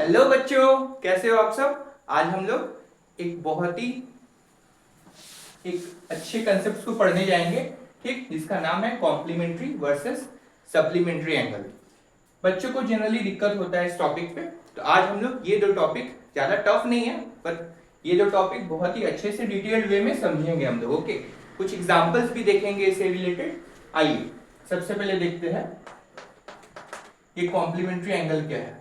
Hello बच्चों, कैसे हो आप सब। आज हम लोग एक बहुत ही अच्छे कंसेप्ट को पढ़ने जाएंगे, ठीक, जिसका नाम है कॉम्प्लीमेंट्री वर्सेस सप्लीमेंट्री एंगल। बच्चों को जनरली दिक्कत होता है इस टॉपिक पे, तो आज हम लोग ये दो टॉपिक, ज्यादा टफ नहीं है पर ये दो टॉपिक बहुत ही अच्छे से डिटेल्ड वे में समझेंगे हम लोग। ओके, कुछ एग्जांपल्स भी देखेंगे इससे रिलेटेड। आइए सबसे पहले देखते हैं ये कॉम्प्लीमेंट्री एंगल क्या है।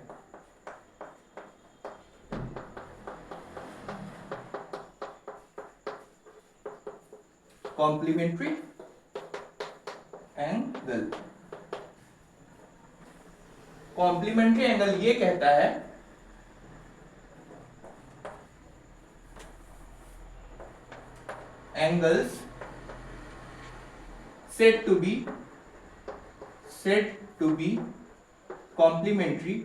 कॉम्प्लीमेंट्री एंगल, कॉम्प्लीमेंट्री एंगल ये कहता है angles said to be complementary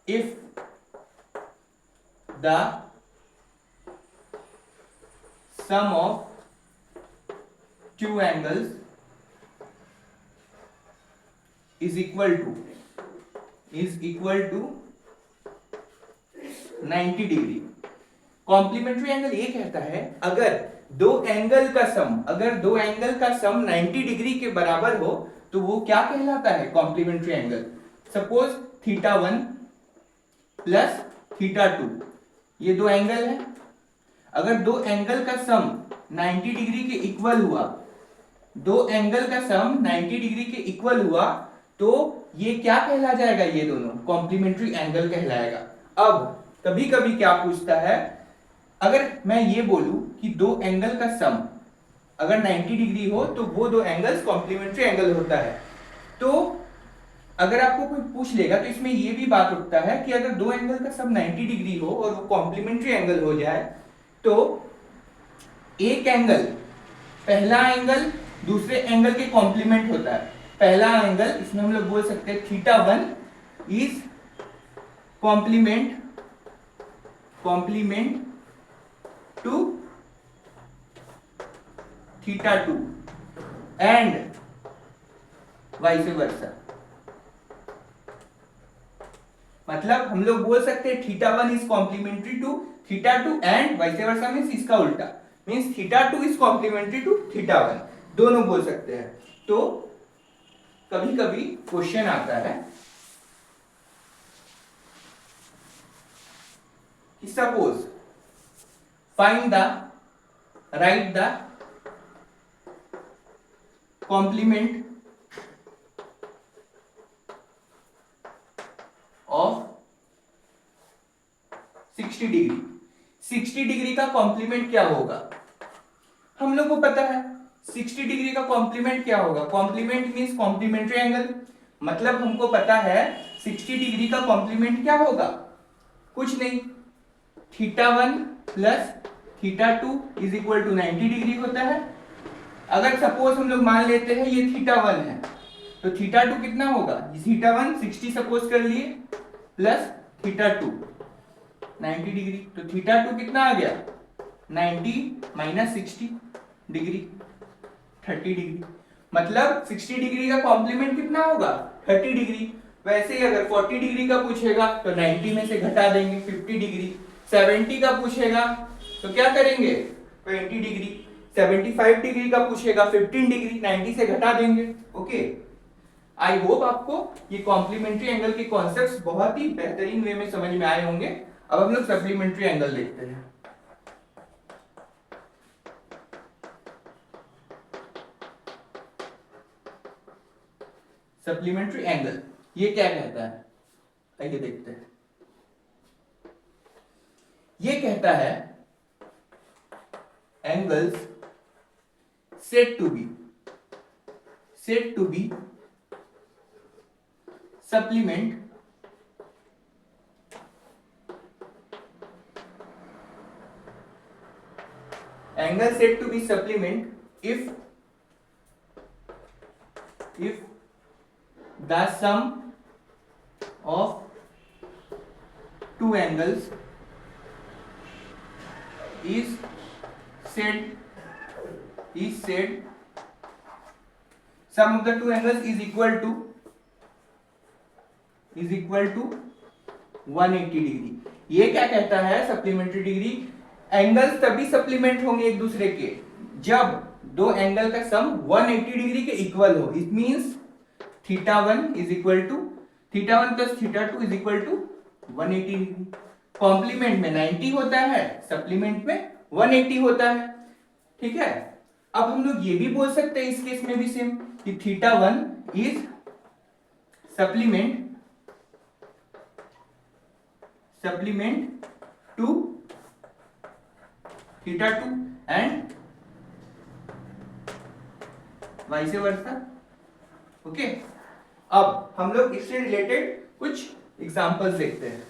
if the sum of two angles is equal to 90 degree. Complementary angle ये कहता है अगर दो एंगल का सम 90 डिग्री के बराबर हो तो वो क्या कहलाता है, कॉम्प्लीमेंट्री एंगल। सपोज θ1 प्लस θ2, ये दो एंगल है। अगर दो एंगल का सम 90 डिग्री के इक्वल हुआ, तो ये क्या कहला जाएगा, ये दोनों कॉम्प्लीमेंट्री एंगल कहलाएगा। अब कभी कभी क्या पूछता है, अगर मैं ये बोलूं कि दो एंगल का सम अगर 90 डिग्री हो तो वो दो एंगल्स कॉम्प्लीमेंट्री एंगल होता है। तो अगर आपको कोई पूछ लेगा तो इसमें ये भी बात उठता है कि अगर दो एंगल का सम 90 डिग्री हो और वो कॉम्प्लीमेंट्री एंगल हो जाए तो एक एंगल, पहला एंगल दूसरे एंगल के कॉम्प्लीमेंट होता है। पहला एंगल, इसमें हम लोग बोल सकते हैं θ1 is complement to θ2 and vice versa. मतलब हम लोग बोल सकते हैं θ1 is complementary to θ2 and vice versa, means इसका उल्टा, मींस θ2 इज कॉम्प्लीमेंट्री टू θ1, दोनों बोल सकते हैं। तो कभी कभी क्वेश्चन आता है कि suppose write the complement of 60 degree. 60 degree का कॉम्प्लीमेंट क्या होगा, हम लोग को पता है 60 डिग्री का कॉम्प्लीमेंट क्या होगा। कॉम्प्लीमेंट मींस कॉम्प्लीमेंट्री एंगल, मतलब हमको पता है 60 डिग्री का कॉम्प्लीमेंट क्या होगा, कुछ नहीं, θ1 plus θ2 is equal to 90 degree होता है। अगर सपोज हम लोग मान लेते हैं ये θ1 है तो θ2 कितना होगा, θ1 60 सपोज कर लिए प्लस θ2 90 डिग्री, तो θ2 कितना आ गया 90 माइनस 60 डिग्री 30 डिग्री। मतलब 60 डिग्री का कॉम्प्लीमेंट कितना होगा 30 डिग्री। वैसे ही अगर 40 डिग्री का पूछेगा तो 90 में से घटा देंगे 50 डिग्री। 70 का पूछेगा तो क्या करेंगे 20 डिग्री। 75 डिग्री का पूछेगा 15 डिग्री, 90 से घटा देंगे। ओके, आई होप आपको ये कॉम्प्लीमेंट्री एंगल के कॉन्सेप्ट्स बहुत ही बेहतरीन वे में समझ में आए होंगे। अब हम लोग सप्लीमेंट्री एंगल देखते हैं। सप्लीमेंट्री एंगल ये क्या कहता है, आइए देखते हैं। ये कहता है angles said to be supplement if the sum of two angles is said sum of the two angles is equal to 180 degree. ये क्या कहता है सप्लीमेंट्री डिग्री, एंगल्स तभी सप्लीमेंट होंगे एक दूसरे के जब दो एंगल का सम 180 डिग्री के इक्वल हो। It means θ1 is equal to θ1 plus θ2 is equal to 180 degree. Complement में 90 होता है, सप्लीमेंट में 180 होता है। ठीक है, अब हम लोग ये भी बोल सकते हैं इस केस में भी सेम कि θ1 is supplement to θ2 and vice versa. Okay, अब हम लोग इससे रिलेटेड कुछ एग्जांपल्स देखते हैं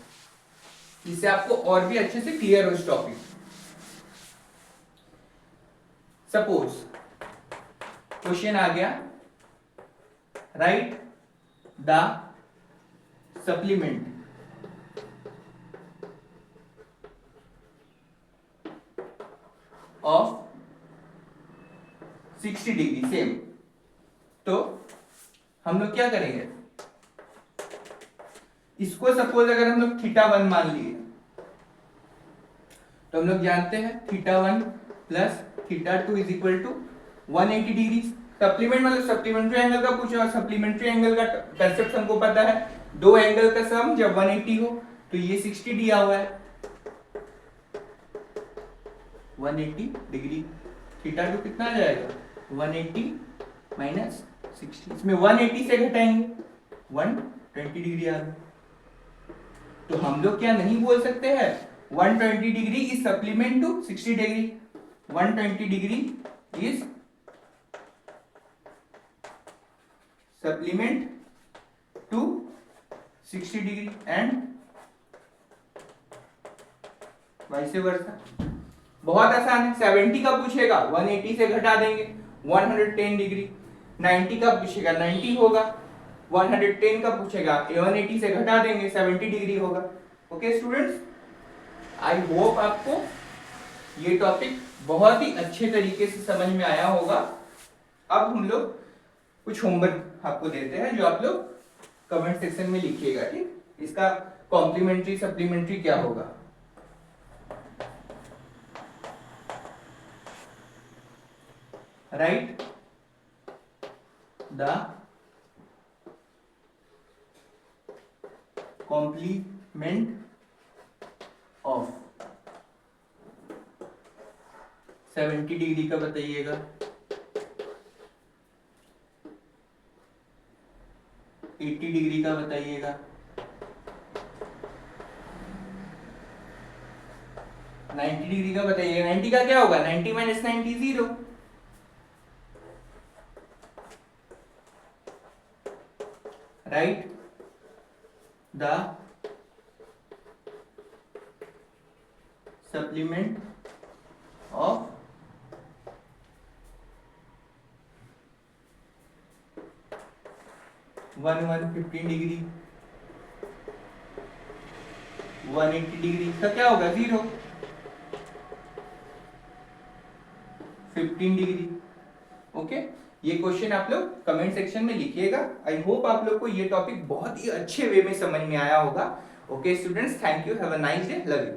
जिससे आपको और भी अच्छे से क्लियर हो इस टॉपिक। सपोज क्वेश्चन आ गया, right the supplement of 60 degree same. तो हम लोग क्या करेंगे, इसको सपोज अगर हम लोग θ1 मान लिए तो हम लोग जानते हैं θ1 plus θ2 is equal to 180 degree. Supplement मतलब सप्लीमेंट्री एंगल का पूछा और सप्लीमेंट्री एंगल का कंसेप्ट हमको पता है, दो एंगल का सम जब 180 हो तो ये 60 दिया हुआ है 180 डिग्री। θ2 कितना आ जाएगा 180 माइनस 60, इसमें 180 से घटाएंगे 120 डिग्री आ गया। तो हम लोग क्या नहीं बोल सकते हैं 120 degree is supplement to 60 degree, 120 degree is supplement to 60 degree and vice versa. बहुत आसान है, 70 का पूछेगा 180 से घटा देंगे 110 डिग्री, 90 का पूछेगा 90 होगा, 110 का पूछेगा 180 से घटा देंगे 70 डिग्री होगा। ओके स्टूडेंट्स, आई होप आपको ये टॉपिक बहुत ही अच्छे तरीके से समझ में आया होगा। अब हम लोग कुछ होमवर्क आपको देते हैं जो आप लोग कमेंट सेक्शन में लिखिएगा। ठीक, इसका कॉम्प्लीमेंट्री सप्लीमेंट्री क्या होगा। Write the complement of 70 degree का बताइएगा, 80 डिग्री का बताइएगा, 90 डिग्री का बताइएगा। 90 का क्या होगा 90 minus 90 0। Right the supplement of 115 degree, 180 degree का क्या होगा 0, 15 डिग्री। ओके, ये क्वेश्चन आप लोग कमेंट सेक्शन में लिखिएगा। आई होप आप लोग को ये टॉपिक बहुत ही अच्छे वे में समझ में आया होगा। Okay students, thank you, have a nice day, love you.